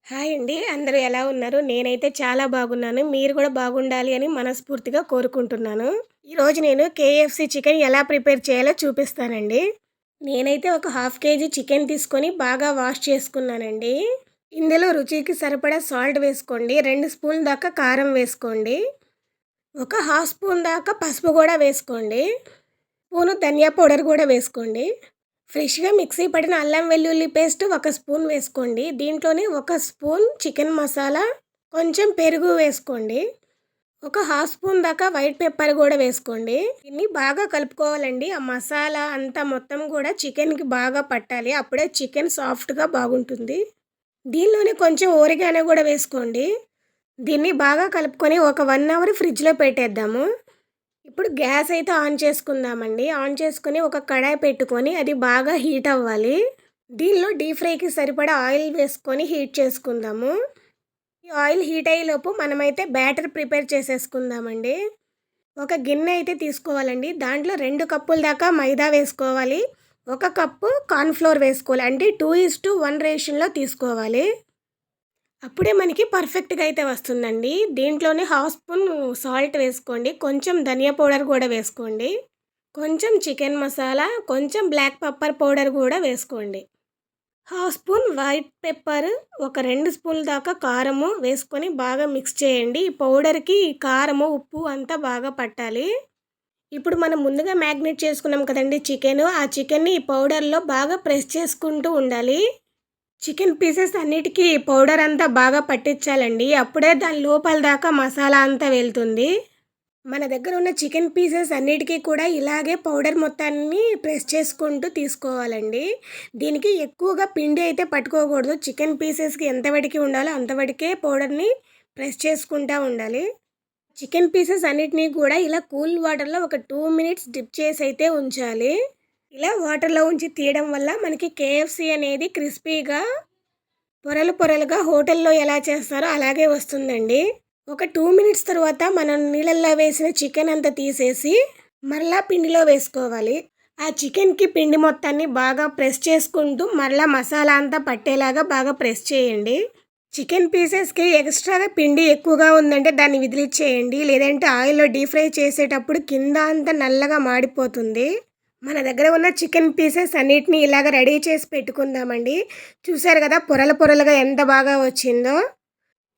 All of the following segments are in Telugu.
హాయ్ అండి. అందరూ ఎలా ఉన్నారు? నేనైతే చాలా బాగున్నాను. మీరు కూడా బాగుండాలి అని మనస్ఫూర్తిగా కోరుకుంటున్నాను. ఈరోజు నేను కేఎఫ్‌సి చికెన్ ఎలా ప్రిపేర్ చేయాలో చూపిస్తానండి. నేనైతే ఒక హాఫ్ కేజీ చికెన్ తీసుకొని బాగా వాష్ చేసుకున్నానండి. ఇందులో రుచికి సరిపడా సాల్ట్ వేసుకోండి. 2 స్పూన్ల దాకా కారం వేసుకోండి. ఒక హాఫ్ స్పూన్ దాకా పసుపు కూడా వేసుకోండి. స్పూను ధనియా పౌడర్ కూడా వేసుకోండి. ఫ్రెష్‌గా మిక్సీ పట్టిన అల్లం వెల్లుల్లి పేస్ట్ ఒక స్పూన్ వేసుకోండి. దీంట్లోనే ఒక స్పూన్ చికెన్ మసాలా, కొంచెం పెరుగు వేసుకోండి. ఒక హాఫ్ స్పూన్ దాకా వైట్ పెప్పర్ కూడా వేసుకోండి. దీన్ని బాగా కలుపుకోవాలండి. ఆ మసాలా అంతా మొత్తం కూడా చికెన్‌కి బాగా పట్టాలి. అప్పుడే చికెన్ సాఫ్ట్‌గా బాగుంటుంది. దీనిలోనే కొంచెం ఓరిగానో కూడా వేసుకోండి. దీన్ని బాగా కలుపుకొని ఒక 1 అవర్ ఫ్రిడ్జ్‌లో పెట్టేద్దాము. ఇప్పుడు గ్యాస్ అయితే ఆన్ చేసుకుందామండి. ఆన్ చేసుకొని ఒక కడాయి పెట్టుకొని అది బాగా హీట్ అవ్వాలి. దీనిలో డీప్ ఫ్రైకి సరిపడా ఆయిల్ వేసుకొని హీట్ చేసుకుందాము. ఈ ఆయిల్ హీట్ అయ్యేలోపు మనమైతే బ్యాటర్ ప్రిపేర్ చేసేసుకుందామండి. ఒక గిన్నె అయితే తీసుకోవాలండి. దాంట్లో 2 కప్పుల దాకా మైదా వేసుకోవాలి. 1 కప్పు కార్న్‌ఫ్లోర్ వేసుకోవాలి. అంటే 2:1 రేషియోలో తీసుకోవాలి. అప్పుడే మనకి పర్ఫెక్ట్‌గా అయితే వస్తుందండి. దీంట్లోనే హాఫ్ స్పూన్ సాల్ట్ వేసుకోండి. కొంచెం ధనియా పౌడర్ కూడా వేసుకోండి. కొంచెం చికెన్ మసాలా, కొంచెం బ్లాక్ పెప్పర్ పౌడర్ కూడా వేసుకోండి. హాఫ్ స్పూన్ వైట్ పెప్పర్, ఒక 2 స్పూన్ల దాకా కారము వేసుకొని బాగా మిక్స్ చేయండి. ఈ పౌడర్‌కి కారము, ఉప్పు అంతా బాగా పట్టాలి. ఇప్పుడు మనం ముందుగా మ్యాగ్నేట్ చేసుకున్నాం కదండీ చికెను. ఆ చికెన్‌ని ఈ పౌడర్‌లో బాగా ప్రెస్ చేసుకుంటూ ఉండాలి. చికెన్ పీసెస్ అన్నిటికీ పౌడర్ అంతా బాగా పట్టించాలండి. అప్పుడే దాని లోపల దాకా మసాలా అంతా వెళ్తుంది. మన దగ్గర ఉన్న చికెన్ పీసెస్ అన్నిటికీ కూడా ఇలాగే పౌడర్ మొత్తాన్ని ప్రెస్ చేసుకుంటూ తీసుకోవాలండి. దీనికి ఎక్కువగా పిండి అయితే పట్టుకోకూడదు. చికెన్ పీసెస్కి ఎంత వడికి ఉండాలో అంతవడికే పౌడర్ని ప్రెస్ చేసుకుంటూ ఉండాలి. చికెన్ పీసెస్ అన్నిటినీ కూడా ఇలా కూల్ వాటర్లో ఒక 2 మినిట్స్ డిప్ చేసి అయితే ఉంచాలి. ఇలా వాటర్లో ఉంచి తీయడం వల్ల మనకి కేఎఫ్‌సి అనేది క్రిస్పీగా పొరలు పొరలుగా హోటల్లో ఎలా చేస్తారో అలాగే వస్తుందండి. ఒక 2 మినిట్స్ తర్వాత మనం నీళ్ళల్లో వేసిన చికెన్ అంతా తీసేసి మరలా పిండిలో వేసుకోవాలి. ఆ చికెన్‌కి పిండి మొత్తాన్ని బాగా ప్రెస్ చేసుకుంటూ మరలా మసాలా అంతా పట్టేలాగా బాగా ప్రెస్ చేయండి. చికెన్ పీసెస్కి ఎక్స్ట్రాగా పిండి ఎక్కువగా ఉందంటే దాన్ని విదిలిచ్చేయండి. లేదంటే ఆయిల్లో డీప్ ఫ్రై చేసేటప్పుడు కింద అంతా నల్లగా మాడిపోతుంది. మన దగ్గర ఉన్న చికెన్ పీసెస్ అన్నిటిని ఇలాగ రెడీ చేసి పెట్టుకుందామండి. చూసారు కదా పొరలు పొరలుగా ఎంత బాగా వచ్చిందో.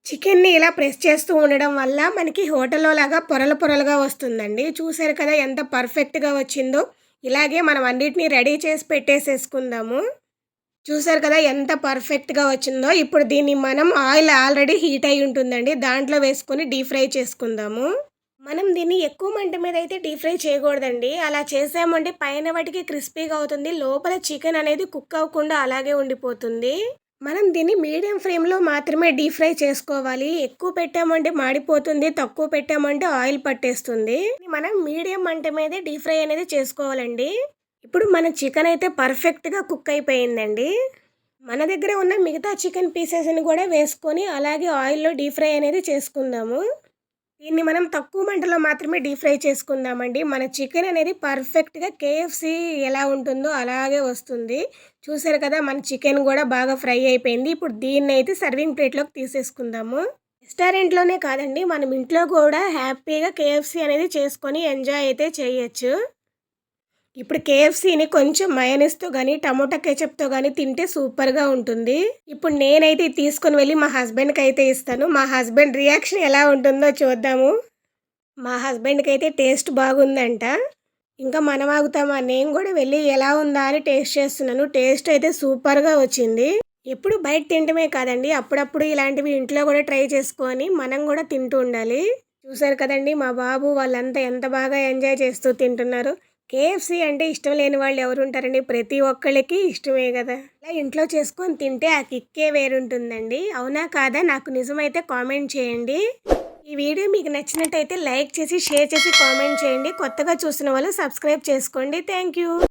చికెన్ని ఇలా ప్రెస్ చేస్తూ ఉండడం వల్ల మనకి హోటల్లో లాగా పొరలు పొరలుగా వస్తుందండి. చూసారు కదా ఎంత పర్ఫెక్ట్‌గా వచ్చిందో. ఇలాగే మనం అన్నిటిని రెడీ చేసి పెట్టేసేసుకుందాము. చూసారు కదా ఎంత పర్ఫెక్ట్‌గా వచ్చిందో. ఇప్పుడు దీన్ని మనం ఆయిల్ ఆల్రెడీ హీట్ అయ్యి ఉంటుందండి. దాంట్లో వేసుకొని డీప్ ఫ్రై చేసుకుందాము. మనం దీన్ని ఎక్కువ మంట మీద అయితే డీప్ ఫ్రై చేయకూడదండి. అలా చేసామంటే పైన వాటికి క్రిస్పీగా అవుతుంది. లోపల చికెన్ అనేది కుక్ అవ్వకుండా అలాగే ఉండిపోతుంది. మనం దీన్ని మీడియం ఫ్లేమ్‌లో మాత్రమే డీప్ ఫ్రై చేసుకోవాలి. ఎక్కువ పెట్టామంటే మాడిపోతుంది. తక్కువ పెట్టామంటే ఆయిల్ పట్టేస్తుంది. మనం మీడియం మంట మీదే డీప్ ఫ్రై అనేది చేసుకోవాలండి. ఇప్పుడు మన చికెన్ అయితే పర్ఫెక్ట్‌గా కుక్ అయిపోయిందండి. మన దగ్గర ఉన్న మిగతా చికెన్ పీసెస్‌ని కూడా వేసుకొని అలాగే ఆయిల్‌లో డీప్ ఫ్రై అనేది చేసుకుందాము. దీన్ని మనం తక్కువ మంటలో మాత్రమే డీప్ ఫ్రై చేసుకుందామండి. మన చికెన్ అనేది పర్ఫెక్ట్‌గా కేఎఫ్‌సి ఎలా ఉంటుందో అలాగే వస్తుంది. చూసారు కదా మన చికెన్ కూడా బాగా ఫ్రై అయిపోయింది. ఇప్పుడు దీన్నైతే సర్వింగ్ ప్లేట్‌లోకి తీసేసుకుందాము. రెస్టారెంట్‌లోనే కాదండి మనం ఇంట్లో కూడా హ్యాపీగా కేఎఫ్‌సి అనేది చేసుకొని ఎంజాయ్ అయితే చేయొచ్చు. ఇప్పుడు కేఎఫ్‌సిని కొంచెం మయోనీస్‌తో గానీ, టమోటా కెచప్‌తో గానీ తింటే సూపర్‌గా ఉంటుంది. ఇప్పుడు నేనైతే ఇది తీసుకొని వెళ్ళి మా హస్బెండ్‌కైతే ఇస్తాను. మా హస్బెండ్ రియాక్షన్ ఎలా ఉంటుందో చూద్దాము. మా హస్బెండ్‌కైతే టేస్ట్ బాగుందంట. ఇంకా మనం ఆగుతామా? నేను గూడా వెళ్ళి ఎలా ఉందా అని టేస్ట్ చేస్తున్నాను. టేస్ట్ అయితే సూపర్‌గా వచ్చింది. ఎప్పుడు బయట తినటమే కాదండి. అప్పుడప్పుడు ఇలాంటివి ఇంట్లో కూడా ట్రై చేసుకొని మనం కూడా తింటూ ఉండాలి. చూసారు కదండీ! మా బాబు వాళ్ళంతా ఎంత బాగా ఎంజాయ్ చేస్తూ తింటున్నారో. కేఎఫ్‌సి అంటే ఇష్టం లేని వాళ్ళు ఎవరుంటారండి? ప్రతి ఒక్కళ్ళకి ఇష్టమే గదా! ఇలా ఇంట్లో చేసుకొని తింటే ఆ కిక్కే వేరుంటుందండి. అవునా కాదా? నాకు నిజమైతే కామెంట్ చేయండి. ఈ వీడియో మీకు నచ్చినట్టయితే లైక్ చేసి, షేర్ చేసి కామెంట్ చేయండి. కొత్తగా చూస్తున్న వాళ్ళు సబ్స్క్రైబ్ చేసుకోండి. Thank you.